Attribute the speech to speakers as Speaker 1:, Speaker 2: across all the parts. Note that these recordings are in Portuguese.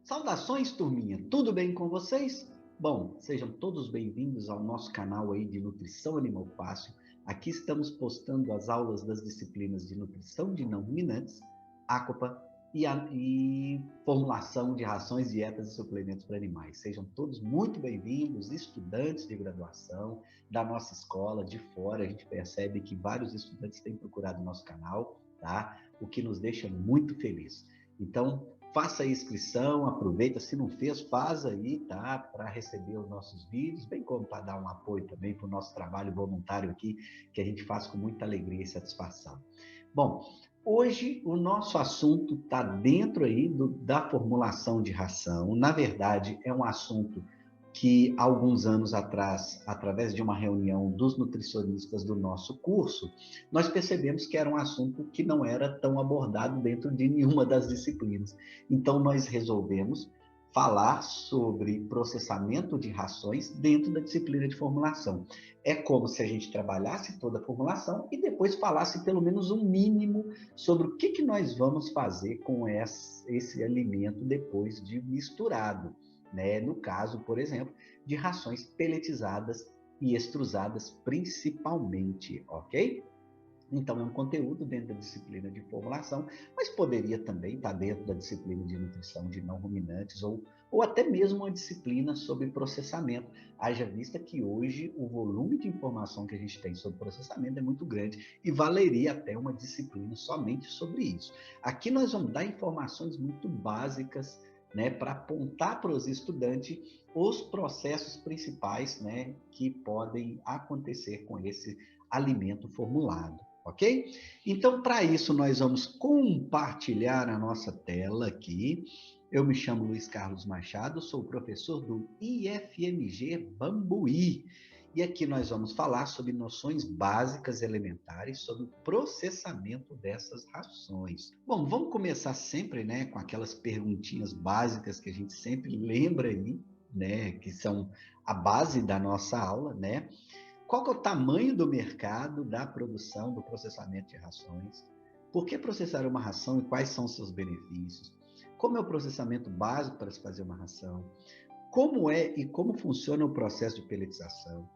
Speaker 1: Saudações, turminha! Tudo bem com vocês? Bom, sejam todos bem-vindos ao nosso canal aí de Nutrição Animal Fácil. Aqui estamos postando as aulas das disciplinas de Nutrição de Não Ruminantes, ACOPA e formulação de rações, dietas e suplementos para animais. Sejam todos muito bem-vindos, estudantes de graduação da nossa escola, de fora. A gente percebe que vários estudantes têm procurado o nosso canal, tá? O que nos deixa muito feliz. Então, faça a inscrição, aproveita, se não fez, faz aí, tá? Para receber os nossos vídeos, bem como para dar um apoio também para o nosso trabalho voluntário aqui, que a gente faz com muita alegria e satisfação. Bom, hoje o nosso assunto está dentro aí da formulação de ração. Na verdade, é um assunto que alguns anos atrás, através de uma reunião dos nutricionistas do nosso curso, nós percebemos que era um assunto que não era tão abordado dentro de nenhuma das disciplinas. Então, nós resolvemos falar sobre processamento de rações dentro da disciplina de formulação. É como se a gente trabalhasse toda a formulação e depois falasse pelo menos um mínimo sobre o que nós vamos fazer com esse alimento depois de misturado. Né? No caso, por exemplo, de rações peletizadas e extrusadas principalmente, ok? Então, é um conteúdo dentro da disciplina de formulação, mas poderia também estar dentro da disciplina de nutrição de não ruminantes ou até mesmo uma disciplina sobre processamento. Haja vista que hoje o volume de informação que a gente tem sobre processamento é muito grande e valeria até uma disciplina somente sobre isso. Aqui nós vamos dar informações muito básicas, né, para apontar para os estudantes os processos principais, né, que podem acontecer com esse alimento formulado, ok? Então, para isso, nós vamos compartilhar a nossa tela aqui. Eu me chamo Luiz Carlos Machado, sou professor do IFMG Bambuí. E aqui nós vamos falar sobre noções básicas elementares sobre o processamento dessas rações. Bom, vamos começar sempre, né, com aquelas perguntinhas básicas que a gente sempre lembra aí, né, que são a base da nossa aula, né? Qual que é o tamanho do mercado da produção, do processamento de rações? Por que processar uma ração e quais são os seus benefícios? Como é o processamento básico para se fazer uma ração? Como é e como funciona o processo de peletização?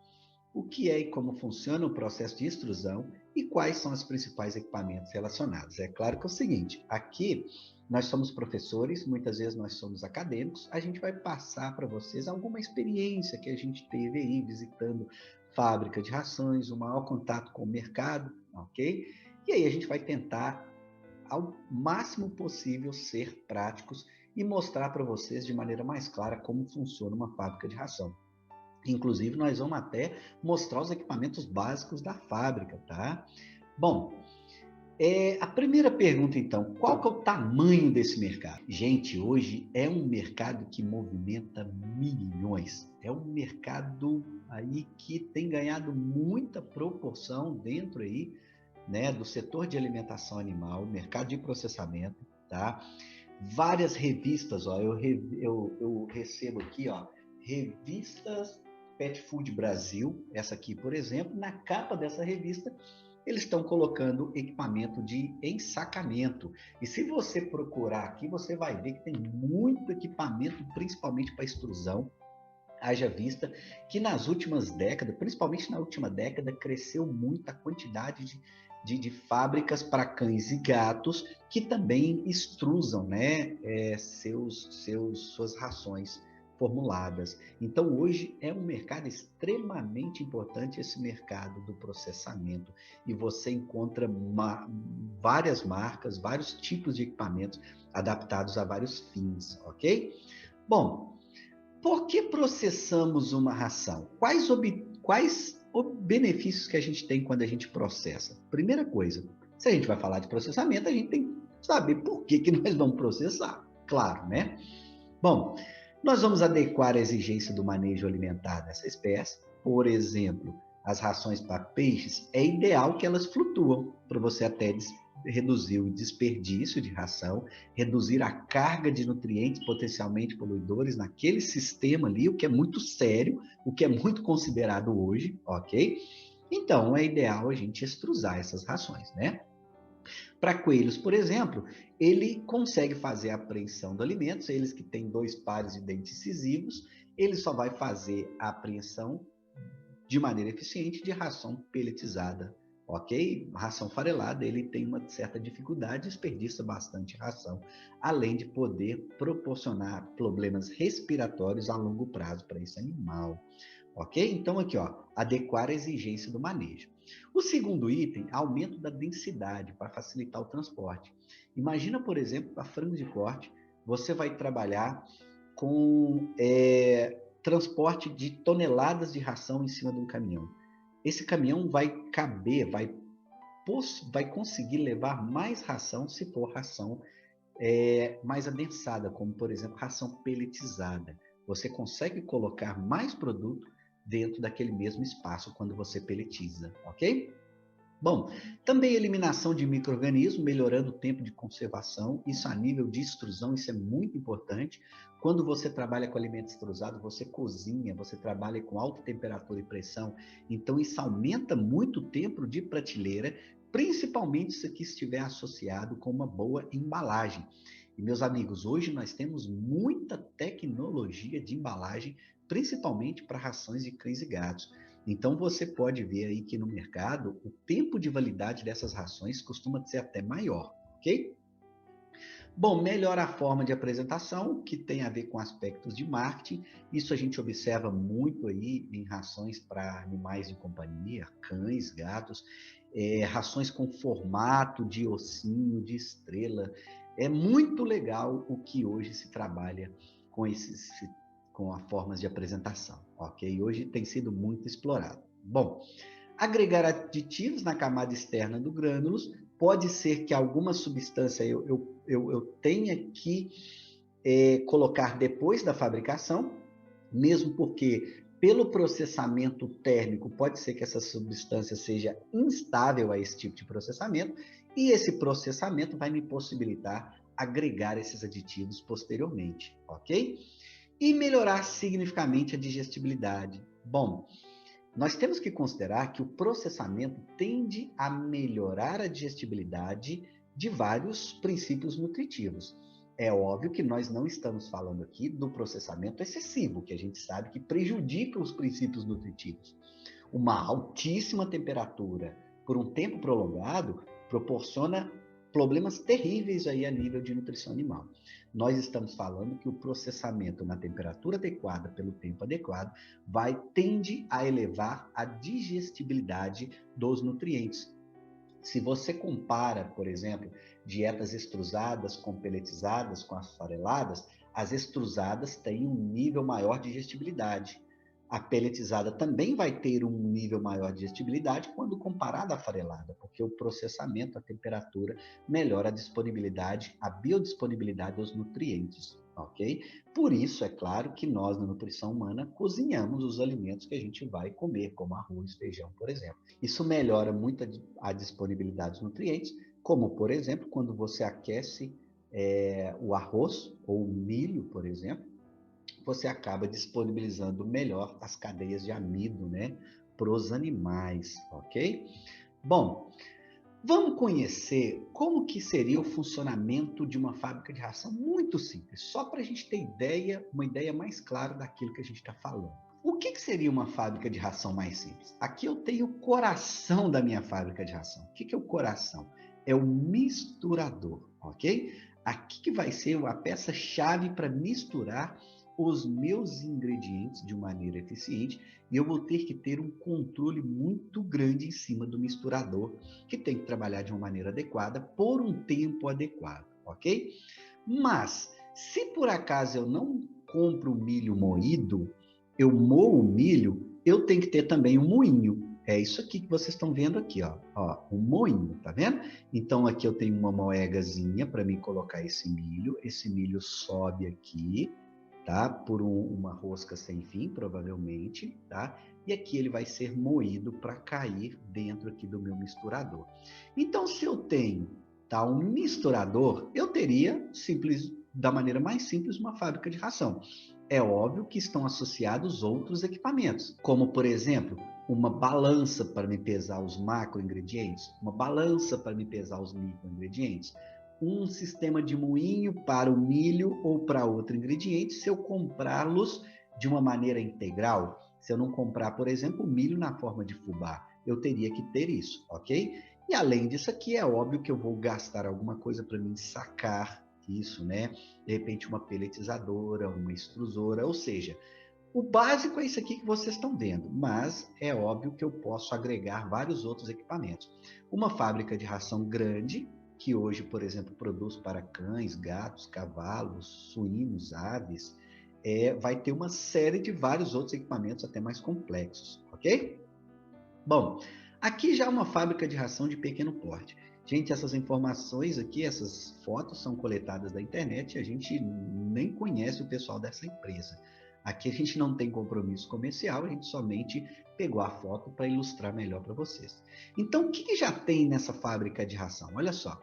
Speaker 1: O que é e como funciona o processo de extrusão e quais são os principais equipamentos relacionados. É claro que é o seguinte, aqui nós somos professores, muitas vezes nós somos acadêmicos, a gente vai passar para vocês alguma experiência que a gente teve aí visitando fábrica de rações, o maior contato com o mercado, ok? E aí a gente vai tentar, ao máximo possível, ser práticos e mostrar para vocês de maneira mais clara como funciona uma fábrica de ração. Inclusive, nós vamos até mostrar os equipamentos básicos da fábrica, tá? Bom, a primeira pergunta, então, qual que é o tamanho desse mercado? Gente, hoje é um mercado que movimenta milhões. É um mercado aí que tem ganhado muita proporção dentro aí, né, do setor de alimentação animal, mercado de processamento, tá? Várias revistas, ó, eu recebo aqui, ó, revistas Pet Food Brasil, essa aqui, por exemplo, na capa dessa revista, eles estão colocando equipamento de ensacamento. E se você procurar aqui, você vai ver que tem muito equipamento, principalmente para extrusão. Haja vista que nas últimas décadas, principalmente na última década, cresceu muito a quantidade de fábricas para cães e gatos que também extrusam, né, suas rações formuladas. Então, hoje é um mercado extremamente importante, esse mercado do processamento, e você encontra várias marcas, vários tipos de equipamentos adaptados a vários fins, ok? Bom, por que processamos uma ração? Quais benefícios que a gente tem quando a gente processa? Primeira coisa, se a gente vai falar de processamento, a gente tem que saber por que nós vamos processar. Claro, né? Bom, nós vamos adequar a exigência do manejo alimentar dessa espécie. Por exemplo, as rações para peixes, é ideal que elas flutuam, para você até reduzir o desperdício de ração, reduzir a carga de nutrientes potencialmente poluidores naquele sistema ali, o que é muito sério, o que é muito considerado hoje, ok? Então, é ideal a gente extrusar essas rações, né? Para coelhos, por exemplo, ele consegue fazer a apreensão do alimento, eles que têm 2 pares de dentes incisivos, ele só vai fazer a apreensão de maneira eficiente de ração pelletizada, ok? Ração farelada, ele tem uma certa dificuldade, desperdiça bastante ração, além de poder proporcionar problemas respiratórios a longo prazo para esse animal, ok? Então aqui, ó, adequar a exigência do manejo. O segundo item, aumento da densidade para facilitar o transporte. Imagina, por exemplo, para frango de corte, você vai trabalhar com transporte de toneladas de ração em cima de um caminhão. Esse caminhão vai caber, vai conseguir levar mais ração se for ração mais adensada, como por exemplo ração pelletizada. Você consegue colocar mais produto dentro daquele mesmo espaço quando você pelletiza, ok? Bom, também eliminação de micro-organismos, melhorando o tempo de conservação, isso a nível de extrusão, isso é muito importante. Quando você trabalha com alimento extrusado, você cozinha, você trabalha com alta temperatura e pressão, então isso aumenta muito o tempo de prateleira, principalmente se aqui estiver associado com uma boa embalagem. E meus amigos, hoje nós temos muita tecnologia de embalagem, principalmente para rações de cães e gatos. Então você pode ver aí que no mercado o tempo de validade dessas rações costuma ser até maior, ok? Bom, melhora a forma de apresentação, que tem a ver com aspectos de marketing. Isso a gente observa muito aí em rações para animais de companhia, cães, gatos, rações com formato de ossinho, de estrela. É muito legal o que hoje se trabalha com com as formas de apresentação, ok? Hoje tem sido muito explorado. Bom, agregar aditivos na camada externa do grânulos, pode ser que alguma substância eu tenha que colocar depois da fabricação, mesmo porque pelo processamento térmico pode ser que essa substância seja instável a esse tipo de processamento, e esse processamento vai me possibilitar agregar esses aditivos posteriormente, ok? E melhorar significativamente a digestibilidade. Bom, nós temos que considerar que o processamento tende a melhorar a digestibilidade de vários princípios nutritivos. É óbvio que nós não estamos falando aqui do processamento excessivo, que a gente sabe que prejudica os princípios nutritivos. Uma altíssima temperatura por um tempo prolongado proporciona problemas terríveis aí a nível de nutrição animal. Nós estamos falando que o processamento na temperatura adequada, pelo tempo adequado, tende a elevar a digestibilidade dos nutrientes. Se você compara, por exemplo, dietas extrusadas com pelletizadas, com as fareladas, as extrusadas têm um nível maior de digestibilidade. A pelletizada também vai ter um nível maior de digestibilidade quando comparada à farelada, porque o processamento, a temperatura, melhora a disponibilidade, a biodisponibilidade dos nutrientes, ok? Por isso, é claro que nós, na nutrição humana, cozinhamos os alimentos que a gente vai comer, como arroz, feijão, por exemplo. Isso melhora muito a disponibilidade dos nutrientes, como, por exemplo, quando você aquece o arroz ou o milho, por exemplo, você acaba disponibilizando melhor as cadeias de amido, né, para os animais, ok? Bom, vamos conhecer como que seria o funcionamento de uma fábrica de ração muito simples, só para a gente ter uma ideia mais clara daquilo que a gente está falando. O que seria uma fábrica de ração mais simples? Aqui eu tenho o coração da minha fábrica de ração. O que é o coração? É o misturador, ok? Aqui que vai ser a peça-chave para misturar os meus ingredientes de maneira eficiente, e eu vou ter que ter um controle muito grande em cima do misturador, que tem que trabalhar de uma maneira adequada por um tempo adequado, ok? Mas, se por acaso eu não compro milho moído, eu moo o milho, eu tenho que ter também um moinho. É isso aqui que vocês estão vendo aqui, ó, um moinho, tá vendo? Então aqui eu tenho uma moegazinha para mim colocar esse milho sobe aqui, tá? Por uma rosca sem fim, provavelmente, tá? E aqui ele vai ser moído para cair dentro aqui do meu misturador. Então, se eu tenho tá? Um misturador, eu teria da maneira mais simples, uma fábrica de ração. É óbvio que estão associados outros equipamentos, como, por exemplo, uma balança para me pesar os macroingredientes, uma balança para me pesar os microingredientes, um sistema de moinho para o milho ou para outro ingrediente, se eu comprá-los de uma maneira integral. Se eu não comprar, por exemplo, o milho na forma de fubá, eu teria que ter isso, ok? E além disso aqui, é óbvio que eu vou gastar alguma coisa para me sacar isso, né? De repente uma pelletizadora, uma extrusora, ou seja, o básico é isso aqui que vocês estão vendo, mas é óbvio que eu posso agregar vários outros equipamentos. Uma fábrica de ração grande, que hoje, por exemplo, produz para cães, gatos, cavalos, suínos, aves, vai ter uma série de vários outros equipamentos até mais complexos, ok? Bom, aqui já é uma fábrica de ração de pequeno porte. Gente, essas informações aqui, essas fotos são coletadas da internet e a gente nem conhece o pessoal dessa empresa. Aqui a gente não tem compromisso comercial, a gente somente pegou a foto para ilustrar melhor para vocês. Então, o que já tem nessa fábrica de ração? Olha só,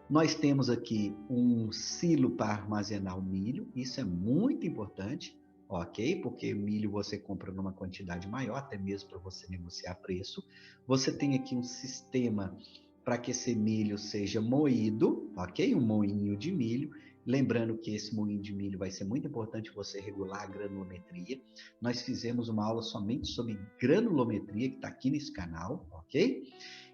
Speaker 1: nós temos aqui um silo para armazenar o milho, isso é muito importante, ok? Porque milho você compra numa quantidade maior, até mesmo para você negociar preço. Você tem aqui um sistema para que esse milho seja moído, ok? Um moinho de milho. Lembrando que esse moinho de milho vai ser muito importante você regular a granulometria. Nós fizemos uma aula somente sobre granulometria, que está aqui nesse canal, ok?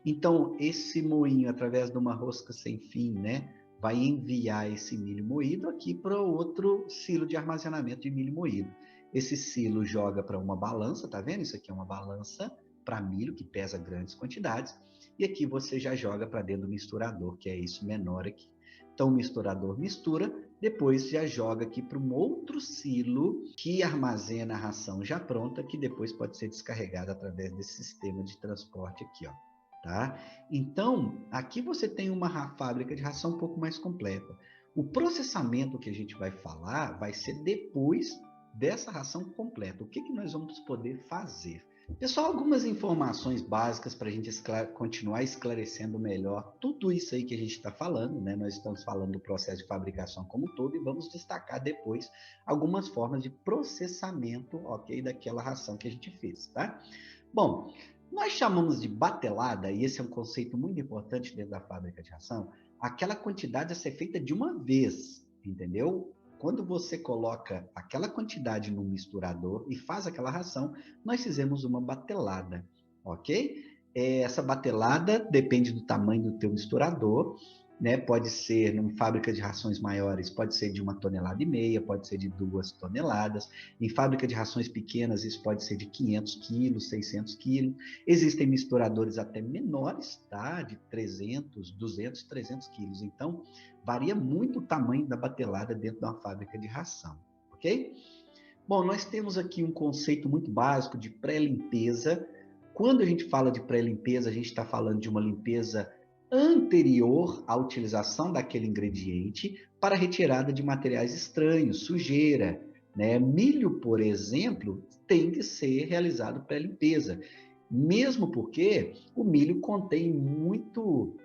Speaker 1: Então, esse moinho, através de uma rosca sem fim, né, vai enviar esse milho moído aqui para outro silo de armazenamento de milho moído. Esse silo joga para uma balança, tá vendo? Isso aqui é uma balança para milho que pesa grandes quantidades. E aqui você já joga para dentro do misturador, que é isso menor aqui. Então, o misturador mistura, depois já joga aqui para um outro silo que armazena a ração já pronta, que depois pode ser descarregada através desse sistema de transporte aqui, ó. Tá? Então, aqui você tem uma fábrica de ração um pouco mais completa. O processamento que a gente vai falar vai ser depois dessa ração completa. O que nós vamos poder fazer? Pessoal, algumas informações básicas para a gente continuar esclarecendo melhor tudo isso aí que a gente está falando, né? Nós estamos falando do processo de fabricação como um todo e vamos destacar depois algumas formas de processamento, ok, daquela ração que a gente fez, tá? Bom, nós chamamos de batelada, e esse é um conceito muito importante dentro da fábrica de ração, aquela quantidade a ser feita de uma vez, entendeu? Quando você coloca aquela quantidade no misturador e faz aquela ração, nós fizemos uma batelada, ok? Essa batelada depende do tamanho do teu misturador, né? Pode ser, em fábrica de rações maiores, pode ser de 1,5 toneladas, pode ser de 2 toneladas. Em fábrica de rações pequenas, isso pode ser de 500 quilos, 600 quilos. Existem misturadores até menores, tá? De 300, 200, 300 quilos. Então, varia muito o tamanho da batelada dentro de uma fábrica de ração, ok? Bom, nós temos aqui um conceito muito básico de pré-limpeza. Quando a gente fala de pré-limpeza, a gente está falando de uma limpeza anterior à utilização daquele ingrediente para retirada de materiais estranhos, sujeira, né? Milho, por exemplo, tem que ser realizado pré-limpeza, mesmo porque o milho contém muitos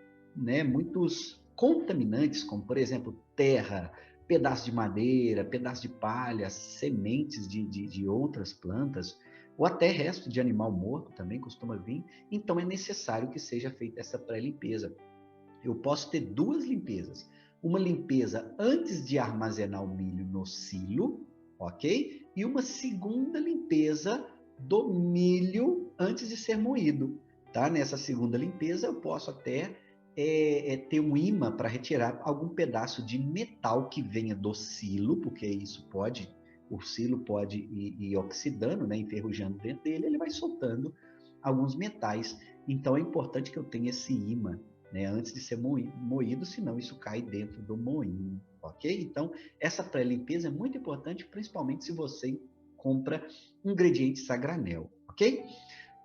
Speaker 1: contaminantes, como, por exemplo, terra, pedaço de madeira, pedaço de palha, sementes de outras plantas, ou até resto de animal morto também costuma vir. Então, é necessário que seja feita essa pré-limpeza. Eu posso ter duas limpezas. Uma limpeza antes de armazenar o milho no silo, ok? E uma segunda limpeza do milho antes de ser moído, tá? Nessa segunda limpeza, eu posso até ter um imã para retirar algum pedaço de metal que venha do silo, porque o silo pode ir oxidando, né? Enferrujando dentro dele, ele vai soltando alguns metais. Então, é importante que eu tenha esse imã, né, antes de ser moído, senão isso cai dentro do moinho, ok? Então, essa pré-limpeza é muito importante, principalmente se você compra ingredientes a granel, ok?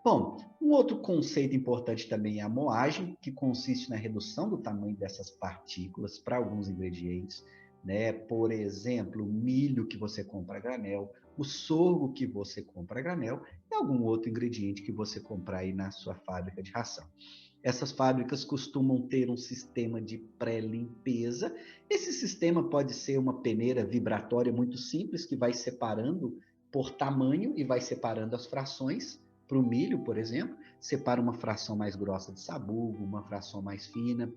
Speaker 1: Bom, um outro conceito importante também é a moagem, que consiste na redução do tamanho dessas partículas para alguns ingredientes, né? Por exemplo, o milho que você compra a granel, o sorgo que você compra a granel e algum outro ingrediente que você comprar aí na sua fábrica de ração. Essas fábricas costumam ter um sistema de pré-limpeza. Esse sistema pode ser uma peneira vibratória muito simples, que vai separando por tamanho e vai separando as frações. Para o milho, por exemplo, separa uma fração mais grossa de sabugo, uma fração mais fina.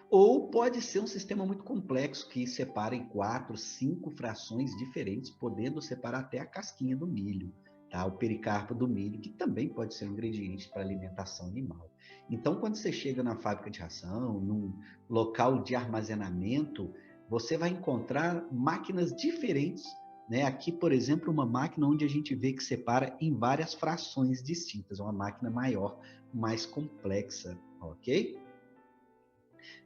Speaker 1: Ou pode ser um sistema muito complexo, que separa em 4, 5 frações diferentes, podendo separar até a casquinha do milho, tá? O pericarpo do milho, que também pode ser um ingrediente para alimentação animal. Então, quando você chega na fábrica de ração, num local de armazenamento, você vai encontrar máquinas diferentes, né? Aqui, por exemplo, uma máquina onde a gente vê que separa em várias frações distintas, uma máquina maior, mais complexa, ok?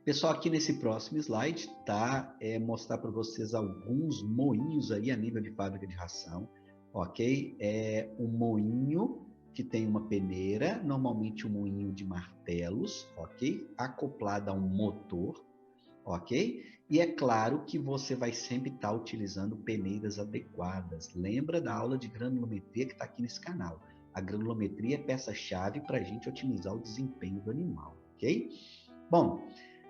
Speaker 1: Pessoal, aqui nesse próximo slide, tá? Mostrar para vocês alguns moinhos aí a nível de fábrica de ração, ok? É um moinho que tem uma peneira, normalmente um moinho de martelos, ok? Acoplado a um motor, ok? E é claro que você vai sempre estar utilizando peneiras adequadas. Lembra da aula de granulometria que está aqui nesse canal. A granulometria é peça-chave para a gente otimizar o desempenho do animal, ok? Bom,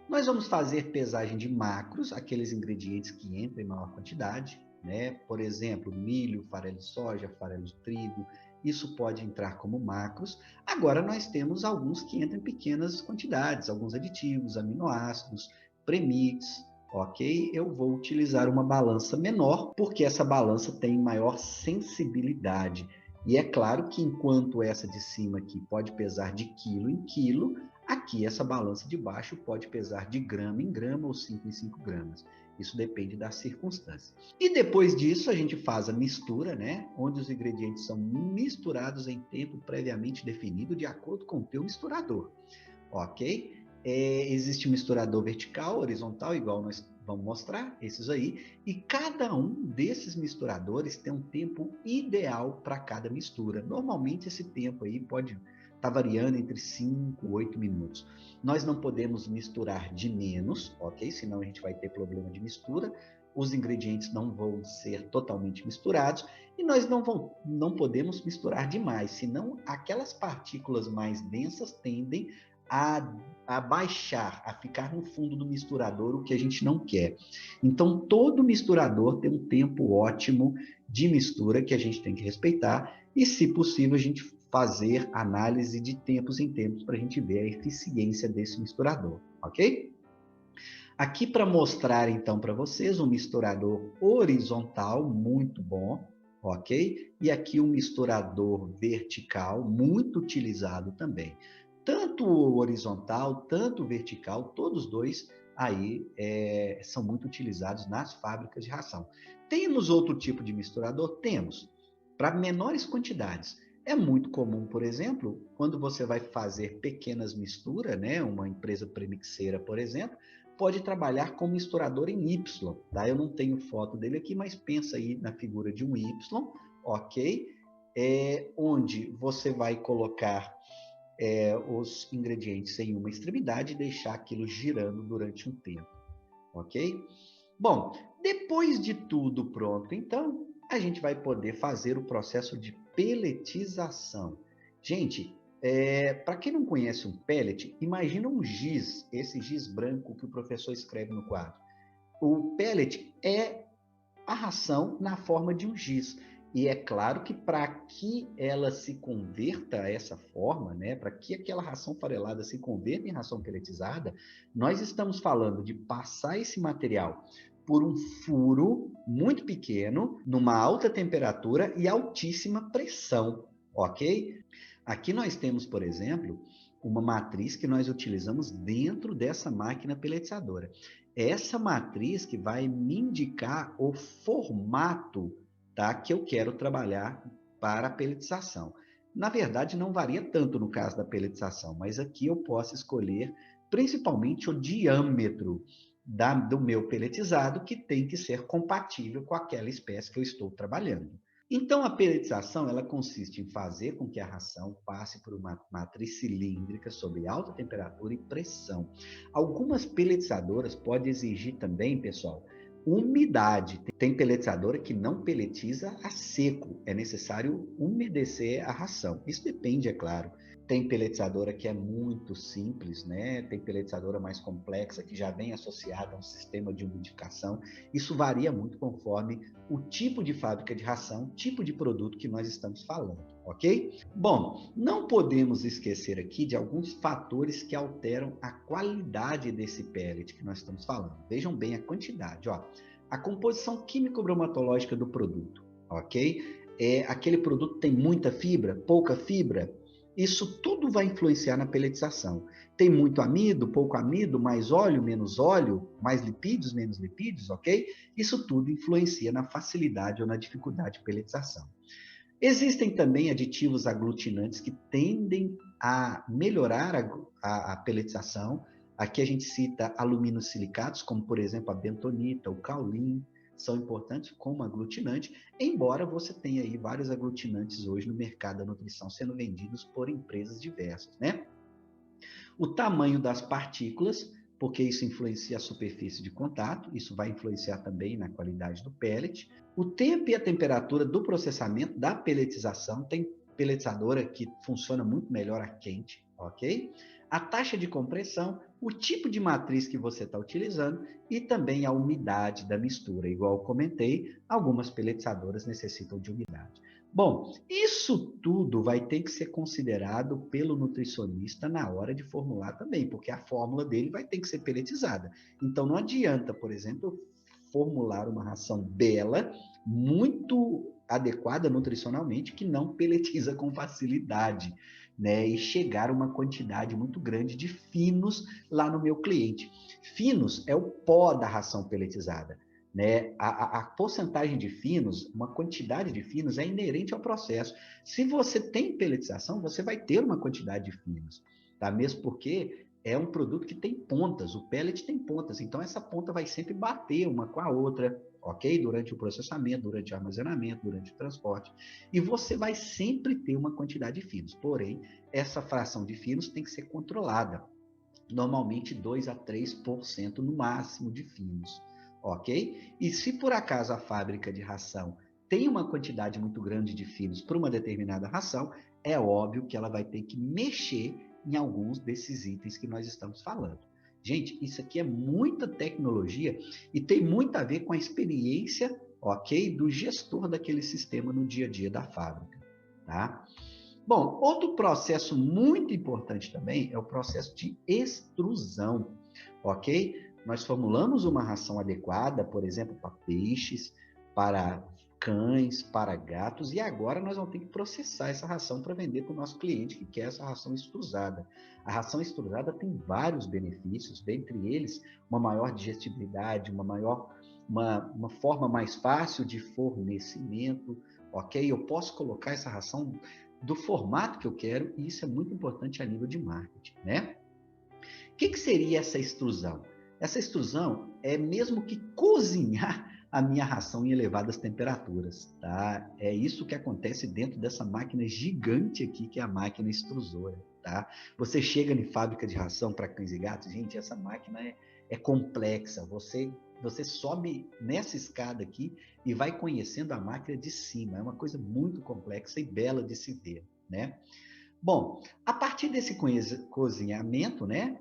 Speaker 1: nós vamos fazer pesagem de macros, aqueles ingredientes que entram em maior quantidade, né? Por exemplo, milho, farelo de soja, farelo de trigo, isso pode entrar como macros. Agora nós temos alguns que entram em pequenas quantidades, alguns aditivos, aminoácidos, premix, ok? Eu vou utilizar uma balança menor, porque essa balança tem maior sensibilidade. E é claro que enquanto essa de cima aqui pode pesar de quilo em quilo, aqui, essa balança de baixo pode pesar de grama em grama ou 5 em 5 gramas. Isso depende das circunstâncias. E depois disso, a gente faz a mistura, né? Onde os ingredientes são misturados em tempo previamente definido de acordo com o teu misturador. Ok? Existe um misturador vertical, horizontal, igual nós vamos mostrar, esses aí. E cada um desses misturadores tem um tempo ideal para cada mistura. Normalmente, esse tempo aí pode está variando entre 5 e 8 minutos. Nós não podemos misturar de menos, ok? Senão a gente vai ter problema de mistura, os ingredientes não vão ser totalmente misturados e nós não podemos misturar demais, senão aquelas partículas mais densas tendem a baixar, a ficar no fundo do misturador, o que a gente não quer. Então, todo misturador tem um tempo ótimo de mistura que a gente tem que respeitar e, se possível, a gente fazer análise de tempos em tempos para a gente ver a eficiência desse misturador, ok? Aqui para mostrar então para vocês um misturador horizontal muito bom, ok? E aqui um misturador vertical muito utilizado também. Tanto o horizontal, tanto o vertical, todos dois aí são muito utilizados nas fábricas de ração. Temos outro tipo de misturador? Temos, para menores quantidades. É muito comum, por exemplo, quando você vai fazer pequenas misturas, né? Uma empresa premixeira, por exemplo, pode trabalhar com misturador em Y, tá? Eu não tenho foto dele aqui, mas pensa aí na figura de um Y, ok? Onde você vai colocar os ingredientes em uma extremidade e deixar aquilo girando durante um tempo, ok? Bom, depois de tudo pronto, então, a gente vai poder fazer o processo de pelletização. Gente, para quem não conhece um pellet, imagina um giz, esse giz branco que o professor escreve no quadro. O pellet é a ração na forma de um giz. E é claro que para que ela se converta a essa forma, né, para que aquela ração farelada se converta em ração pelletizada, nós estamos falando de passar esse material por um furo muito pequeno, numa alta temperatura e altíssima pressão, ok? Aqui nós temos, por exemplo, uma matriz que nós utilizamos dentro dessa máquina pelletizadora. Essa matriz que vai me indicar o formato, tá, que eu quero trabalhar para a pelletização. Na verdade, não varia tanto no caso da pelletização, mas aqui eu posso escolher principalmente o diâmetro do meu pelletizado, que tem que ser compatível com aquela espécie que eu estou trabalhando. Então, a pelletização ela consiste em fazer com que a ração passe por uma matriz cilíndrica sob alta temperatura e pressão. Algumas pelletizadoras podem exigir também, pessoal, umidade. Tem pelletizadora que não pelletiza a seco, é necessário umedecer a ração. Isso depende, é claro. Tem pelletizadora que é muito simples, né? Tem pelletizadora mais complexa que já vem associada a um sistema de umidificação. Isso varia muito conforme o tipo de fábrica de ração, tipo de produto que nós estamos falando, ok? Bom, não podemos esquecer aqui de alguns fatores que alteram a qualidade desse pellet que nós estamos falando. Vejam bem a quantidade, ó. A composição químico-bromatológica do produto, ok? Aquele produto tem muita fibra, pouca fibra, isso tudo vai influenciar na pelletização. Tem muito amido, pouco amido, mais óleo, menos óleo, mais lipídios, menos lipídios, ok? Isso tudo influencia na facilidade ou na dificuldade de pelletização. Existem também aditivos aglutinantes que tendem a melhorar a pelletização. Aqui a gente cita aluminosilicatos, como por exemplo a bentonita, o caulin, são importantes como aglutinante, embora você tenha aí vários aglutinantes hoje no mercado da nutrição sendo vendidos por empresas diversas, né? O tamanho das partículas, porque isso influencia a superfície de contato, isso vai influenciar também na qualidade do pellet. O tempo e a temperatura do processamento da pelletização, tem pelletizadora que funciona muito melhor a quente, ok? A taxa de compressão, o tipo de matriz que você está utilizando e também a umidade da mistura. Igual eu comentei, algumas pelletizadoras necessitam de umidade. Bom, isso tudo vai ter que ser considerado pelo nutricionista na hora de formular também, porque a fórmula dele vai ter que ser pelletizada. Então não adianta, por exemplo, formular uma ração bela, muito adequada nutricionalmente, que não pelletiza com facilidade, né? E chegar a uma quantidade muito grande de finos lá no meu cliente. Finos é o pó da ração pelletizada. Né? A porcentagem de finos, uma quantidade de finos é inerente ao processo. Se você tem pelletização, você vai ter uma quantidade de finos, tá? Mesmo porque é um produto que tem pontas, o pellet tem pontas, então essa ponta vai sempre bater uma com a outra, ok? Durante o processamento, durante o armazenamento, durante o transporte. E você vai sempre ter uma quantidade de finos, porém, essa fração de finos tem que ser controlada. Normalmente 2 a 3% no máximo de finos, ok? E se por acaso a fábrica de ração tem uma quantidade muito grande de finos para uma determinada ração, é óbvio que ela vai ter que mexer em alguns desses itens que nós estamos falando. Gente, isso aqui é muita tecnologia e tem muito a ver com a experiência, ok, do gestor daquele sistema no dia a dia da fábrica, tá? Bom, outro processo muito importante também é o processo de extrusão, ok? Nós formulamos uma ração adequada, por exemplo, para peixes, para cães, para gatos, e agora nós vamos ter que processar essa ração para vender para o nosso cliente que quer essa ração extrusada. A ração extrusada tem vários benefícios, dentre eles uma maior digestibilidade, uma forma mais fácil de fornecimento, ok? Eu posso colocar essa ração do formato que eu quero, e isso é muito importante a nível de marketing, né? O que seria essa extrusão? Essa extrusão é mesmo que cozinhar a minha ração em elevadas temperaturas, tá? É isso que acontece dentro dessa máquina gigante aqui, que é a máquina extrusora, tá? Você chega em fábrica de ração para cães e gatos, gente, essa máquina é complexa, você sobe nessa escada aqui e vai conhecendo a máquina de cima. É uma coisa muito complexa e bela de se ver, né? Bom, a partir desse cozinhamento, né?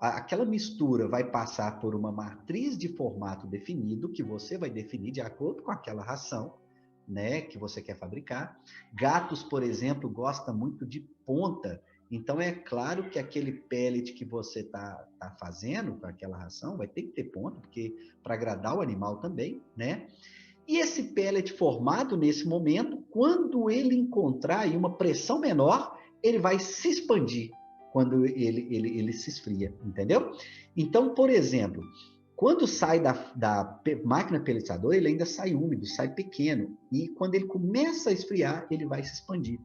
Speaker 1: Aquela mistura vai passar por uma matriz de formato definido que você vai definir de acordo com aquela ração, né, que você quer fabricar. Gatos, por exemplo, gostam muito de ponta, então é claro que aquele pellet que você tá fazendo com aquela ração vai ter que ter ponta, porque para agradar o animal também, né? E esse pellet formado nesse momento, quando ele encontrar aí uma pressão menor, ele vai se expandir quando ele se esfria, entendeu? Então, por exemplo, quando sai da máquina pelletizadora, ele ainda sai úmido, sai pequeno. E quando ele começa a esfriar, ele vai se expandir.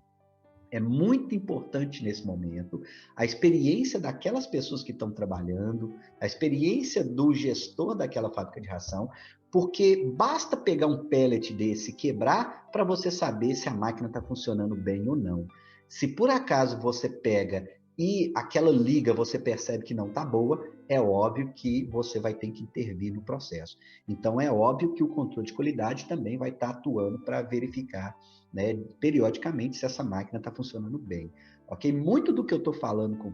Speaker 1: É muito importante nesse momento a experiência daquelas pessoas que estão trabalhando, a experiência do gestor daquela fábrica de ração, porque basta pegar um pellet desse e quebrar para você saber se a máquina está funcionando bem ou não. Se por acaso você pega e aquela liga você percebe que não está boa, é óbvio que você vai ter que intervir no processo. Então, é óbvio que o controle de qualidade também vai estar atuando para verificar, né, periodicamente se essa máquina está funcionando bem. ok? Muito do que eu estou falando com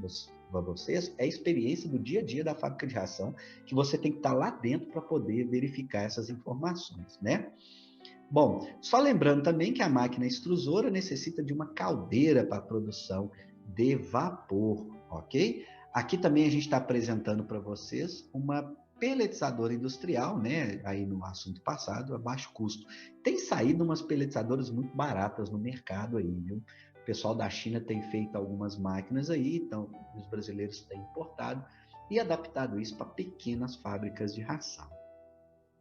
Speaker 1: vocês é experiência do dia a dia da fábrica de ração, que você tem que estar lá dentro para poder verificar essas informações, né? Bom, só lembrando também que a máquina extrusora necessita de uma caldeira para a produção de vapor, ok? Aqui também a gente está apresentando para vocês uma peletizadora industrial, né? Aí no assunto passado, a baixo custo. Tem saído umas peletizadoras muito baratas no mercado aí, viu? O pessoal da China tem feito algumas máquinas aí, então os brasileiros têm importado e adaptado isso para pequenas fábricas de ração.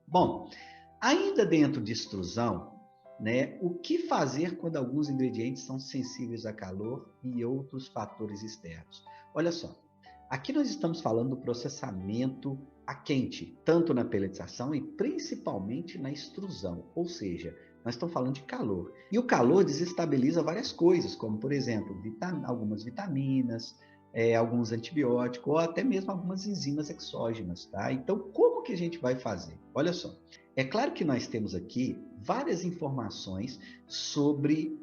Speaker 1: Bom, ainda dentro de extrusão, né, o que fazer quando alguns ingredientes são sensíveis a calor e outros fatores externos? Olha só, aqui nós estamos falando do processamento a quente, tanto na peletização e principalmente na extrusão, ou seja, nós estamos falando de calor. E o calor desestabiliza várias coisas, como, por exemplo, algumas vitaminas, alguns antibióticos, ou até mesmo algumas enzimas exógenas, tá? Então, como que a gente vai fazer? Olha só, é claro que nós temos aqui várias informações sobre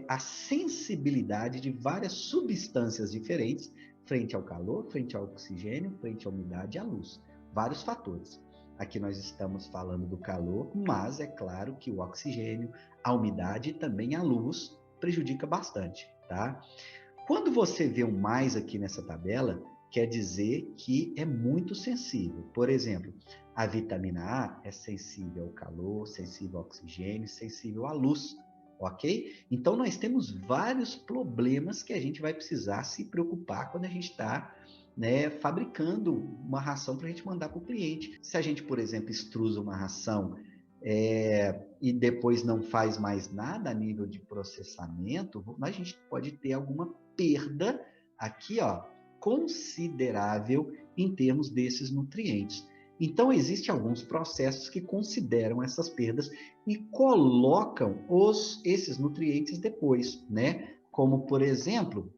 Speaker 1: a sensibilidade de várias substâncias diferentes frente ao calor, frente ao oxigênio, frente à umidade e à luz. Vários fatores. Aqui nós estamos falando do calor, mas é claro que o oxigênio, a umidade e também a luz prejudica bastante, tá? Quando você vê um mais aqui nessa tabela, quer dizer que é muito sensível. Por exemplo, a vitamina A é sensível ao calor, sensível ao oxigênio, sensível à luz, ok? Então, nós temos vários problemas que a gente vai precisar se preocupar quando a gente está, né, fabricando uma ração para a gente mandar para o cliente. Se a gente, por exemplo, extrusa uma ração e depois não faz mais nada a nível de processamento, a gente pode ter alguma perda aqui, ó, considerável em termos desses nutrientes. Então, existem alguns processos que consideram essas perdas e colocam esses nutrientes depois, né? Como, por exemplo,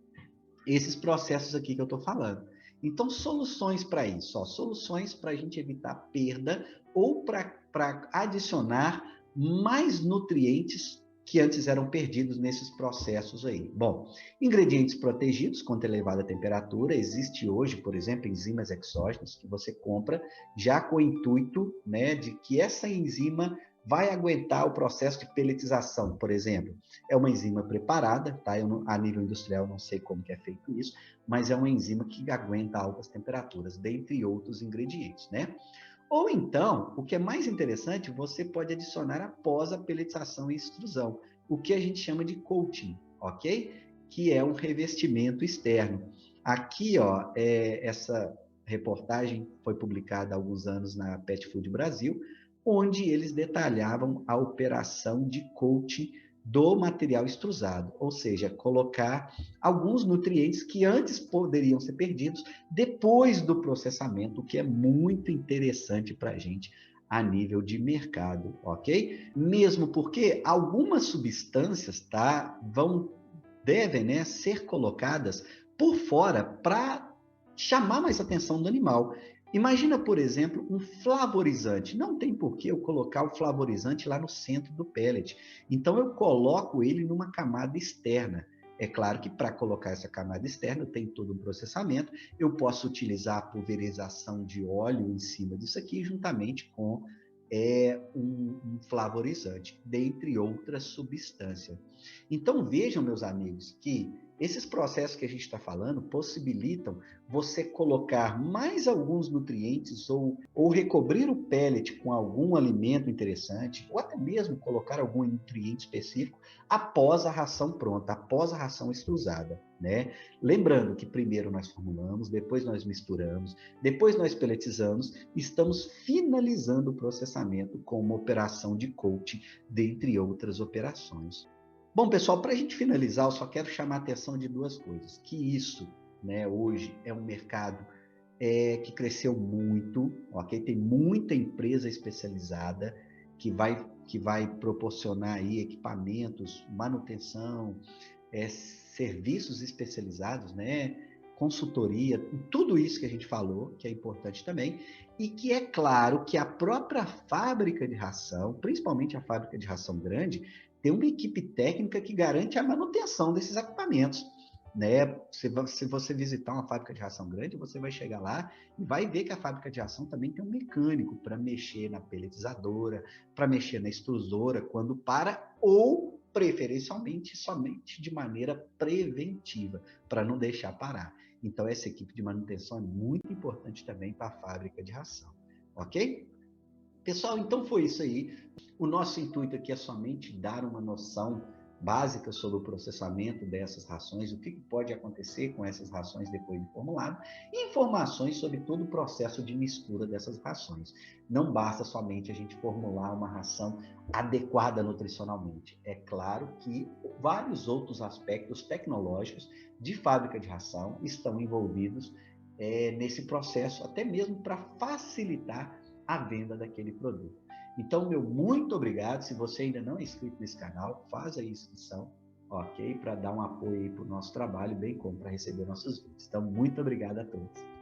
Speaker 1: esses processos aqui que eu estou falando. Então, soluções para isso, ó, soluções para a gente evitar perda ou para adicionar mais nutrientes que antes eram perdidos nesses processos aí. Bom, ingredientes protegidos contra elevada temperatura. Existe hoje, por exemplo, enzimas exógenas que você compra já com o intuito, né, de que essa enzima vai aguentar o processo de peletização, por exemplo. É uma enzima preparada, tá? A nível industrial não sei como que é feito isso, mas é uma enzima que aguenta altas temperaturas, dentre outros ingredientes, né? Ou então, o que é mais interessante, você pode adicionar após a peletização e extrusão, o que a gente chama de coating, ok? Que é um revestimento externo. Aqui, ó, essa reportagem foi publicada há alguns anos na Pet Food Brasil, onde eles detalhavam a operação de coating do material extrusado, ou seja, colocar alguns nutrientes que antes poderiam ser perdidos depois do processamento, o que é muito interessante para a gente a nível de mercado, ok? Mesmo porque algumas substâncias, tá, devem, né, ser colocadas por fora para chamar mais atenção do animal. Imagina, por exemplo, um flavorizante. Não tem por que eu colocar o flavorizante lá no centro do pellet. Então, eu coloco ele numa camada externa. É claro que para colocar essa camada externa tem todo um processamento. Eu posso utilizar a pulverização de óleo em cima disso aqui, juntamente com um flavorizante, dentre outras substâncias. Então, vejam, meus amigos, que esses processos que a gente está falando possibilitam você colocar mais alguns nutrientes ou recobrir o pellet com algum alimento interessante, ou até mesmo colocar algum nutriente específico após a ração pronta, após a ração extrusada, né? Lembrando que primeiro nós formulamos, depois nós misturamos, depois nós pelletizamos, estamos finalizando o processamento com uma operação de coating, dentre outras operações. Bom, pessoal, para a gente finalizar, eu só quero chamar a atenção de duas coisas. Que isso, né, hoje é um mercado que cresceu muito, ok? Tem muita empresa especializada que vai proporcionar aí equipamentos, manutenção, serviços especializados, né? Consultoria, tudo isso que a gente falou, que é importante também, e que é claro que a própria fábrica de ração, principalmente a fábrica de ração grande, tem uma equipe técnica que garante a manutenção desses equipamentos. né? Se você visitar uma fábrica de ração grande, você vai chegar lá e vai ver que a fábrica de ração também tem um mecânico para mexer na pelletizadora, para mexer na extrusora quando para, ou preferencialmente somente de maneira preventiva, para não deixar parar. Então, essa equipe de manutenção é muito importante também para a fábrica de ração, ok? Pessoal, então foi isso aí. O nosso intuito aqui é somente dar uma noção básica sobre o processamento dessas rações, o que pode acontecer com essas rações depois de formulado, e informações sobre todo o processo de mistura dessas rações. Não basta somente a gente formular uma ração adequada nutricionalmente. É claro que vários outros aspectos tecnológicos de fábrica de ração estão envolvidos nesse processo, até mesmo para facilitar a venda daquele produto. Então, meu muito obrigado. Se você ainda não é inscrito nesse canal, faz a inscrição, ok? Para dar um apoio para o nosso trabalho, bem como para receber nossos vídeos. Então, muito obrigado a todos.